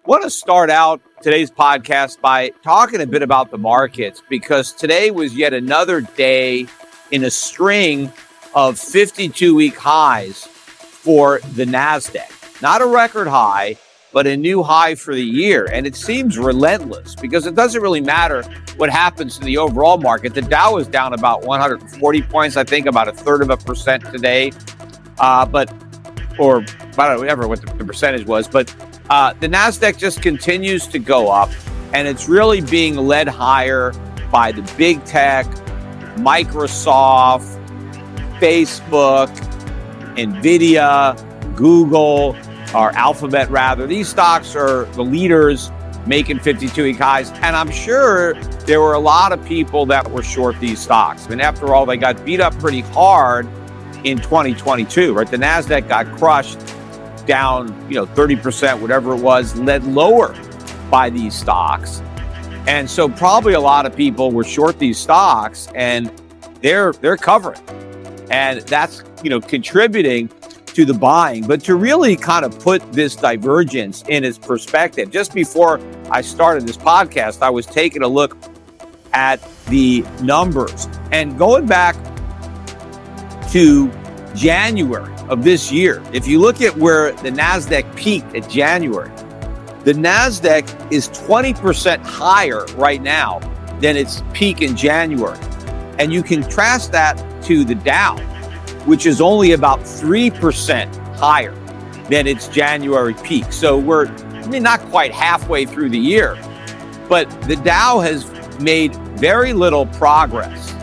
want to start out today's podcast by talking a bit about the markets, because today was yet another day in a string of 52-week highs for the NASDAQ. Not a record high, but a new high for the year. And it seems relentless because it doesn't really matter what happens to the overall market. The Dow is down about 140 points, I think about 1/3% today. Or I don't know, whatever what the percentage was. But the NASDAQ just continues to go up, and it's really being led higher by the big tech, Microsoft, Facebook, NVIDIA, Google, or Alphabet rather. These stocks are the leaders making 52-week highs. And I'm sure there were a lot of people that were short these stocks. I mean, after all, they got beat up pretty hard in 2022, right? The NASDAQ got crushed down, 30%, whatever it was, led lower by these stocks. And so probably a lot of people were short these stocks, and they're covering. And that's, contributing to the buying. But to really kind of put this divergence in its perspective, just before I started this podcast, I was taking a look at the numbers. And going back to January of this year, if you look at where the NASDAQ peaked at January, the NASDAQ is 20% higher right now than its peak in January. And you contrast that to the Dow, which is only about 3% higher than its January peak. So we're, not quite halfway through the year, but the Dow has made very little progress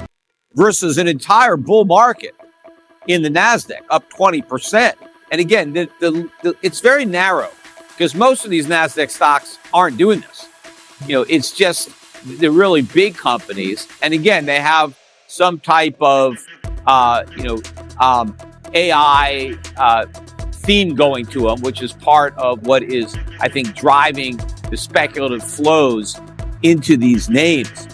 versus an entire bull market in the NASDAQ, up 20%. And again, it's very narrow because most of these NASDAQ stocks aren't doing this. It's just the really big companies. And again, they have some type of, AI theme going to them, which is part of what is, I think, driving the speculative flows into these names.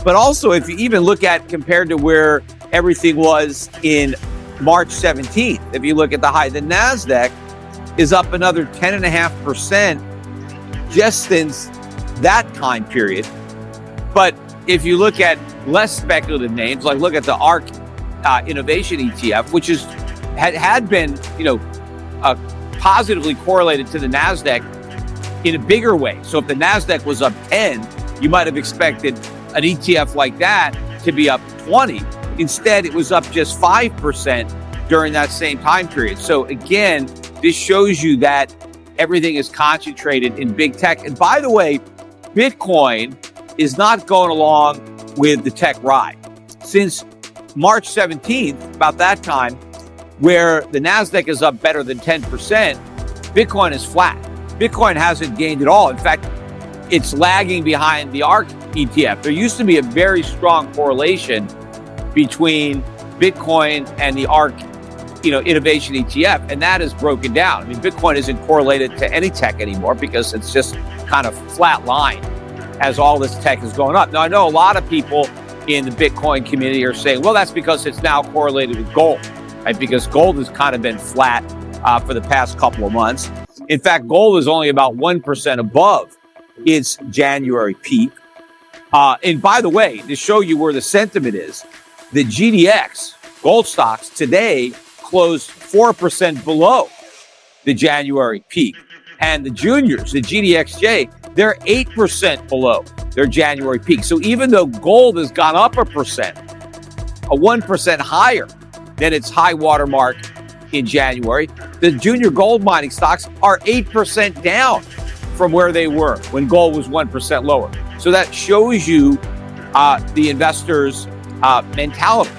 But also, if you even look at compared to where everything was in March 17th, if you look at the high, the NASDAQ is up another 10.5% just since that time period. But if you look at less speculative names, like look at the ARK Innovation ETF, which had been, positively correlated to the NASDAQ in a bigger way. So if the NASDAQ was up 10, you might have expected an ETF like that to be up 20. Instead, it was up just 5% during that same time period. So again, this shows you that everything is concentrated in big tech. And by the way, Bitcoin is not going along with the tech ride. Since March 17th, about that time, where the NASDAQ is up better than 10%, Bitcoin is flat. Bitcoin hasn't gained at all. In fact, it's lagging behind the ARK ETF. There used to be a very strong correlation between Bitcoin and the ARK, Innovation ETF, and that is broken down. I mean, Bitcoin isn't correlated to any tech anymore because it's just kind of flat line as all this tech is going up. Now, I know a lot of people in the Bitcoin community are saying, well, that's because it's now correlated with gold, right? Because gold has kind of been flat for the past couple of months. In fact, gold is only about 1% above its January peak. And by the way, to show you where the sentiment is, the GDX gold stocks today closed 4% below the January peak. And the juniors, the GDXJ, they're 8% below their January peak. So even though gold has gone up 1% higher than its high water mark in January, the junior gold mining stocks are 8% down from where they were when gold was 1% lower. So that shows you the investors' mentality.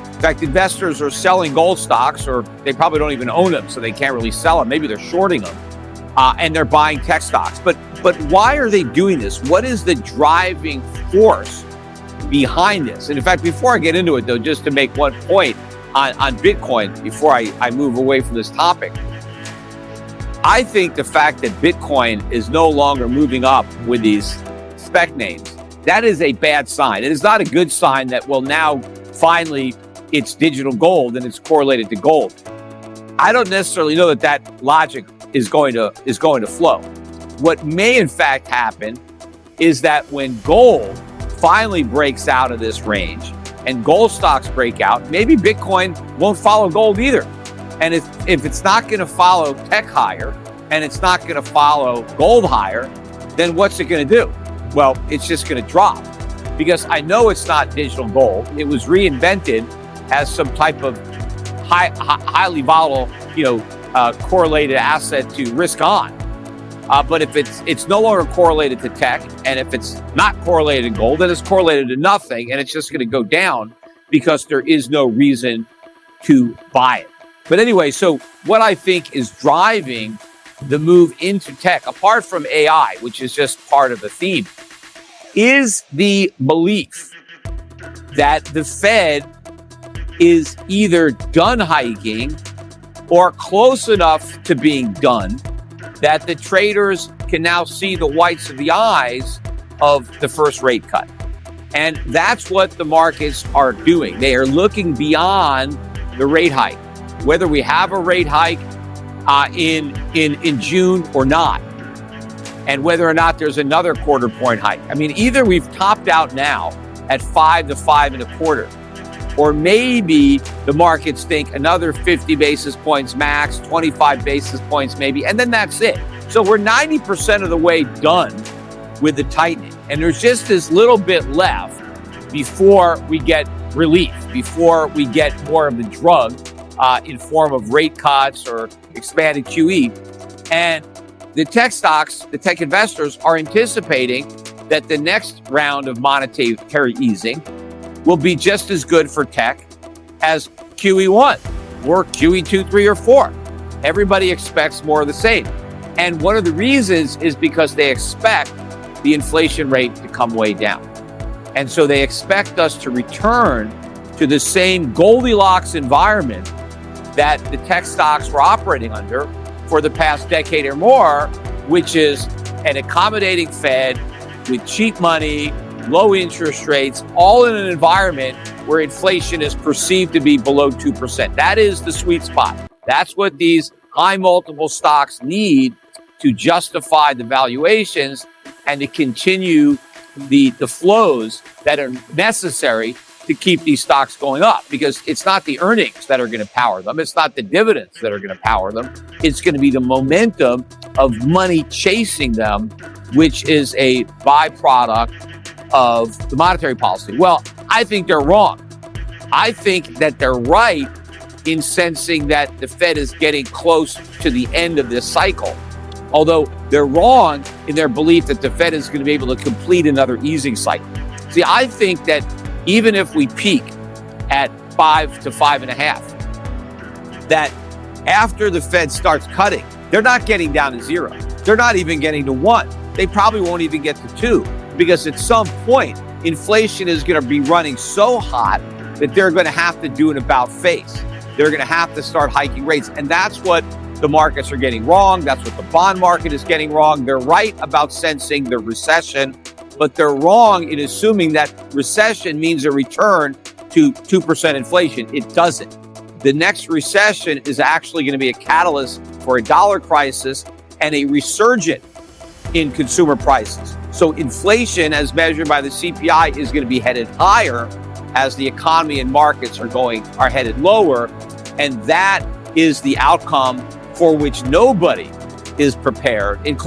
In fact, investors are selling gold stocks, or they probably don't even own them, so they can't really sell them. Maybe they're shorting them, and they're buying tech stocks. But why are they doing this? What is the driving force behind this? And in fact, before I get into it, though, just to make one point on Bitcoin, before I move away from this topic, I think the fact that Bitcoin is no longer moving up with these spec names, that is a bad sign. It is not a good sign that, well, now finally it's digital gold and it's correlated to gold. I don't necessarily know that logic is going to flow. what may in fact happen is that when gold finally breaks out of this range and gold stocks break out, maybe Bitcoin won't follow gold either. And if it's not going to follow tech higher and it's not going to follow gold higher, then what's it going to do? Well, it's just going to drop, because I know it's not digital gold. It was reinvented as some type of highly volatile, correlated asset to risk on. But if it's no longer correlated to tech, and if it's not correlated to gold, then it's correlated to nothing, and it's just going to go down because there is no reason to buy it. But anyway, so what I think is driving the move into tech, apart from AI, which is just part of the theme, is the belief that the Fed is either done hiking or close enough to being done that the traders can now see the whites of the eyes of the first rate cut. And that's what the markets are doing. They are looking beyond the rate hike, whether we have a rate hike in June or not, and whether or not there's another quarter point hike. I mean, either we've topped out now at 5 to 5.25, or maybe the markets think another 50 basis points max, 25 basis points maybe, and then that's it. So we're 90% of the way done with the tightening, and there's just this little bit left before we get relief, before we get more of the drug in form of rate cuts or expanded QE. And the tech stocks, the tech investors are anticipating that the next round of monetary easing will be just as good for tech as QE1 or QE2, 3, or 4. Everybody expects more of the same. And one of the reasons is because they expect the inflation rate to come way down. And so they expect us to return to the same Goldilocks environment that the tech stocks were operating under for the past decade or more, which is an accommodating Fed with cheap money, low interest rates, all in an environment where inflation is perceived to be below 2%. That is the sweet spot. That's what these high multiple stocks need to justify the valuations and to continue the flows that are necessary to keep these stocks going up, because it's not the earnings that are going to power them. It's not the dividends that are going to power them. It's going to be the momentum of money chasing them, which is a byproduct of the monetary policy. Well, I think they're wrong. I think that they're right in sensing that the Fed is getting close to the end of this cycle. Although they're wrong in their belief that the Fed is going to be able to complete another easing cycle. See, I think that even if we peak at 5 to 5.5, that after the Fed starts cutting, they're not getting down to 0. They're not even getting to 1. They probably won't even get to 2, because at some point, inflation is going to be running so hot that they're going to have to do an about face. They're going to have to start hiking rates. And that's what the markets are getting wrong. That's what the bond market is getting wrong. They're right about sensing the recession, but they're wrong in assuming that recession means a return to 2% inflation. It doesn't. The next recession is actually going to be a catalyst for a dollar crisis and a resurgence in consumer prices. So inflation, as measured by the CPI, is going to be headed higher as the economy and markets are headed lower. And that is the outcome for which nobody is prepared, including